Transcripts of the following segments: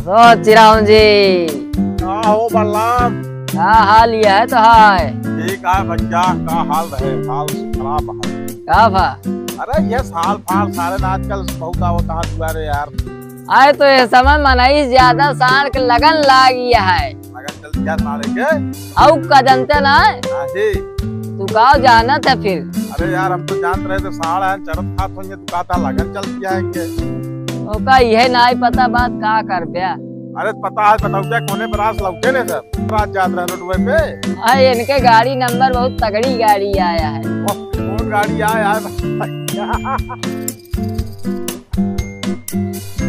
चिराम जी का हो बलराम? क्या हाल ये है तो हाय ठीक है भैया, का हाल रहे? हाल खराब है। क्या भा अरे ये साल फाल सारे ना आजकल बहुत आवत कहाँ दुआरे यार। आए तो ये समय मनाई ज्यादा साल के लगन लागी है लगन जल्दी क्या साले के? औ का जानते ना आही। तू का जाना था फिर। अरे यार हम तो जानते रहे थे साल है चरत खात होंगे, तू कहता लगन चल जाएंगे। ओका यह नहीं पता बात का कर पाया। अरे पता है, बताओ क्या कोने बरास लौटे ने सब रात जात रहे रोडवे पे। हाँ इनके गाड़ी नंबर बहुत तगड़ी गाड़ी आया है। कौन गाड़ी आया है?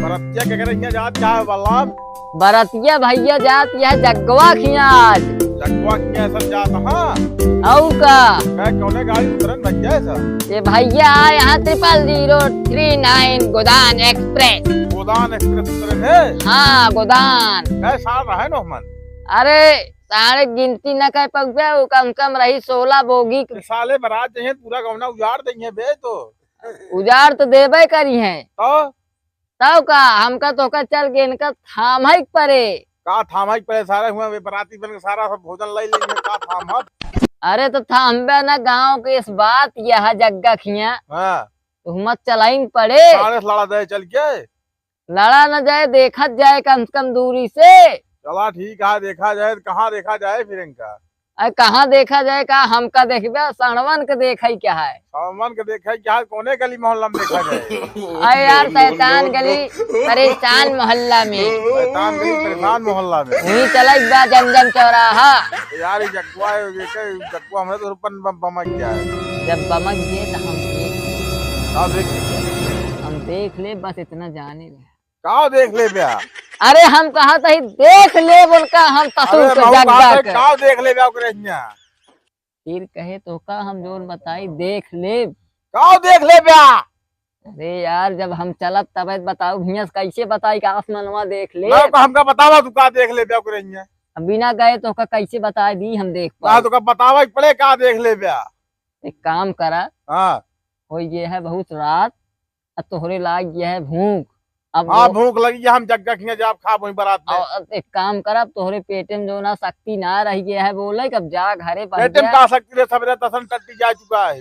बरतिया के करे जात क्या है बलराम? बरतिया भैया जात यह जगवा खियाज जगवा किया सब जात। हाँ औ का कोने गाड़ी उतरन भैया सब? ये भैया यहाँ 0039 गोदान एक्सप्रेस। गोदान एक्सप्रेस उतरे है? हाँ गोदान। साल रहे न मन। अरे सारे गिनती न कर पा कम कम रही 16 बोगी। साले बरात जहे पूरा गौना उजाड़ देंगे बे तो। उजाड़ तो देवे करी है तो तब का हमका तो का चल के इनका थाम ही परे। का थामा पे सारे हुए वे बराती बन के सारा सब भोजन ले लेंगे का थामा। अरे तो थामबे ना गांव के इस बात यह जग्गा खिया हां तो मत चलाइन पड़े। सारे लड़ा दे चल के लड़ा न जाए देखत जाए कम से कम दूरी से। चला ठीक है, देखा जाए कहाँ देखा जाए फिर इनका। अरे कहाँ देखा जाए का हमका देखबे सणवन के देखा क्या है। सामान के देखा क्या कोने गली मोहल्ला में देखा जाए। अरे यार शैतान गली परेशान मोहल्ला में। शैतान गली परेशान मोहल्ला में वही चला बा जमजम चौराहा। यार ये जगवा हमने तो रुपन बमक गया है। जब बमक गए तो हम देख ले बस इतना जाने ले। का देख ले बया? अरे हम कहा था देख ले बोल का हम तसुर के जग्गा के का देख ले बया ओकरे हिया। फिर कहे तो का हम जोन बताई देख ले का देख ले बया। अरे यार जब हम चलब तब बताओ भैया कैसे बताई का आसमानवा देख ले। ना तो हमका बतावा तू का देख ले बया ओकरे हिया। अब बिना गए तो का कैसे बता दी हम देख का तो का बतावा पड़े का देख ले बया। एक काम करा हां हो ये है बहुत रात अब तोहरे लाग ये है भूख। अब हाँ भूख लगी है, हम जग्गा खिया जाब खा वही बारात में। एक काम कर अब तोहरे पेटे में जो ना शक्ति ना रही गया है बोले कब जा घरे पर पेटे में का सकती रे सबरे तसन टट्टी जा चुका है।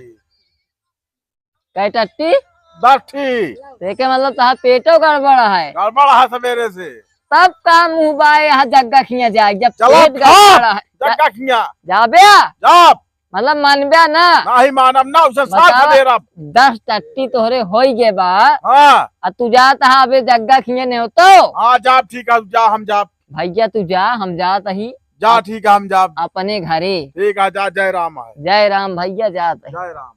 कई टट्टी 10 ठी देखे मतलब तहा पेटो गड़बड़ है। गड़बड़ है सवेरे से। तब का मुंह बाए यहाँ जग्गा खिया जाए जब चलो पेट गड़बड़ है जग्गा खिया जाबे जाब मतलब मानबे ना नहीं मानब ना उसे साथ दे रहा। 10 टट्टी तोहरे हो गए बा। हाँ तू जात हा अबे जग्गा खिया ने हो तो हाँ जाब ठीक है, जा हम जाब भैया तू जा हम जात ही जा ठीक है हम जाब अपने घरे। ठीक है जा। जय राम है। जय राम भैया जात है। जय राम।